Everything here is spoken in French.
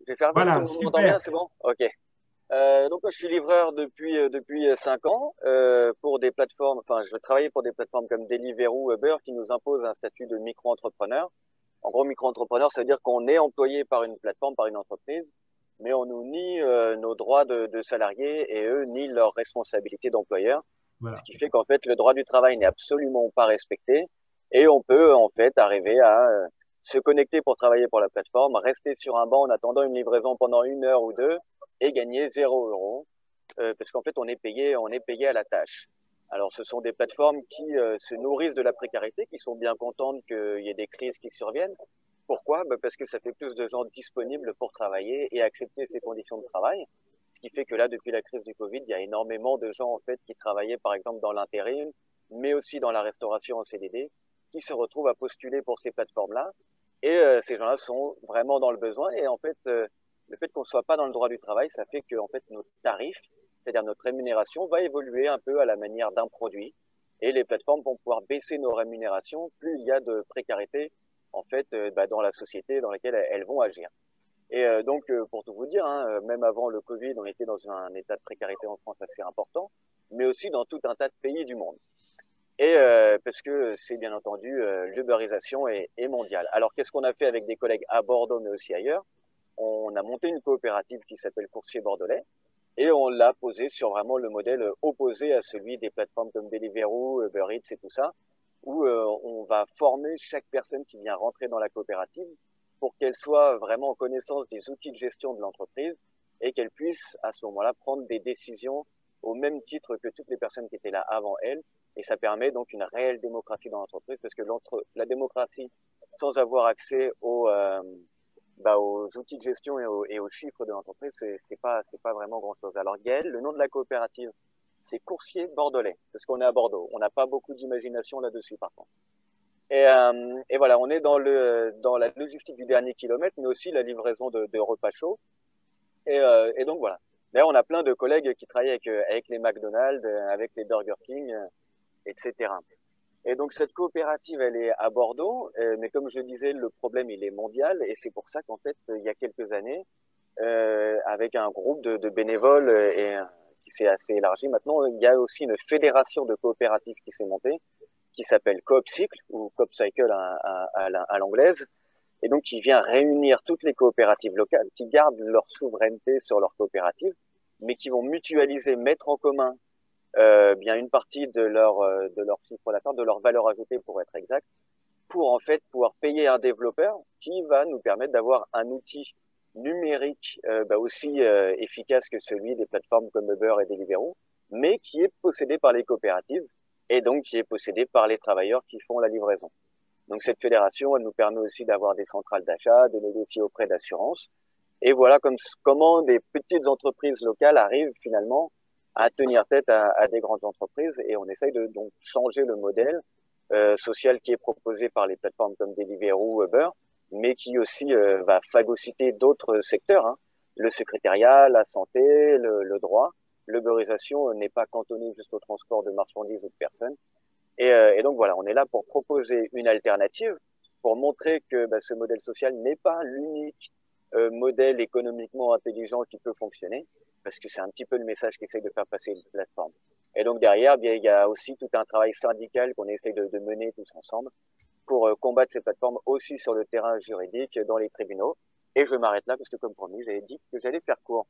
Je vais faire vite, tout Voilà, le monde m'entend bien, super. c'est bon? Ok. Donc moi, je suis livreur depuis 5 ans pour des plateformes, enfin je travaillais pour des plateformes comme Deliveroo, Uber qui nous imposent un statut de micro-entrepreneur. En gros, micro-entrepreneur, ça veut dire qu'on est employé par une plateforme, par une entreprise, mais on nous nie nos droits de salariés et eux nient leurs responsabilités d'employeur, ce Voilà. qui fait qu'en fait le droit du travail n'est absolument pas respecté et on peut en fait arriver à se connecter pour travailler pour la plateforme, rester sur un banc en attendant une livraison pendant 1 heure ou deux et gagner 0 € parce qu'en fait on est payé à la tâche. Alors ce sont des plateformes qui se nourrissent de la précarité, qui sont bien contentes qu'il y ait des crises qui surviennent. Pourquoi? Parce que ça fait plus de gens disponibles pour travailler et accepter ces conditions de travail. Ce qui fait que là, depuis la crise du Covid, il y a énormément de gens en fait qui travaillaient par exemple dans l'intérim, mais aussi dans la restauration en CDD, qui se retrouvent à postuler pour ces plateformes-là. Et ces gens-là sont vraiment dans le besoin. Et en fait, le fait qu'on ne soit pas dans le droit du travail, ça fait que en fait nos tarifs, c'est-à-dire notre rémunération, va évoluer un peu à la manière d'un produit. Et les plateformes vont pouvoir baisser nos rémunérations plus il y a de précarité en fait dans la société dans laquelle elles vont agir. Et donc, pour tout vous dire, hein, même avant le Covid, on était dans un état de précarité en France assez important, mais aussi dans tout un tas de pays du monde. Et parce que c'est bien entendu l'uberisation est mondiale. Alors, qu'est-ce qu'on a fait avec des collègues à Bordeaux, mais aussi ailleurs? On a monté une coopérative qui s'appelle Coursier Bordelais et on l'a posé sur vraiment le modèle opposé à celui des plateformes comme Deliveroo, Uber Eats et tout ça, où on va former chaque personne qui vient rentrer dans la coopérative pour qu'elle soit vraiment en connaissance des outils de gestion de l'entreprise et qu'elle puisse à ce moment-là prendre des décisions au même titre que toutes les personnes qui étaient là avant elle. Et ça permet donc une réelle démocratie dans l'entreprise parce que la démocratie, sans avoir accès aux outils de gestion et aux chiffres de l'entreprise, c'est pas vraiment grand-chose. Alors Gaël, le nom de la coopérative, c'est Coursier Bordelais, parce qu'on est à Bordeaux. On n'a pas beaucoup d'imagination là-dessus, par contre. Et voilà, on est dans la logistique du dernier kilomètre, mais aussi la livraison de repas chauds. Et donc voilà. D'ailleurs, on a plein de collègues qui travaillent avec les McDonald's, avec les Burger King, etc. Et donc cette coopérative, elle est à Bordeaux, mais comme je le disais, le problème il est mondial, et c'est pour ça qu'en fait, il y a quelques années, avec un groupe de bénévoles qui s'est assez élargi maintenant, il y a aussi une fédération de coopératives qui s'est montée, qui s'appelle CoopCycle ou CoopCycle à l'anglaise, et donc qui vient réunir toutes les coopératives locales qui gardent leur souveraineté sur leur coopérative, mais qui vont mutualiser, mettre en commun bien une partie de leur chiffre d'affaires, de leur valeur ajoutée pour être exact, pour en fait pouvoir payer un développeur qui va nous permettre d'avoir un outil numérique aussi efficace que celui des plateformes comme Uber et Deliveroo, mais qui est possédé par les coopératives et donc qui est possédé par les travailleurs qui font la livraison. Donc cette fédération, elle nous permet aussi d'avoir des centrales d'achat, de négocier auprès d'assurances. Et voilà comment des petites entreprises locales arrivent finalement à tenir tête à des grandes entreprises. Et on essaye de donc changer le modèle social qui est proposé par les plateformes comme Deliveroo ou Uber, mais qui aussi va phagocyter d'autres secteurs, hein. Le secrétariat, la santé, le droit. L'uberisation n'est pas cantonnée juste au transport de marchandises ou de personnes. Et donc voilà, on est là pour proposer une alternative, pour montrer que ce modèle social n'est pas l'unique modèle économiquement intelligent qui peut fonctionner, parce que c'est un petit peu le message qu'essaie de faire passer une plateforme. Et donc derrière, bien, il y a aussi tout un travail syndical qu'on essaie de mener tous ensemble pour combattre ces plateformes aussi sur le terrain juridique, dans les tribunaux. Et je m'arrête là parce que comme promis, j'avais dit que j'allais faire court.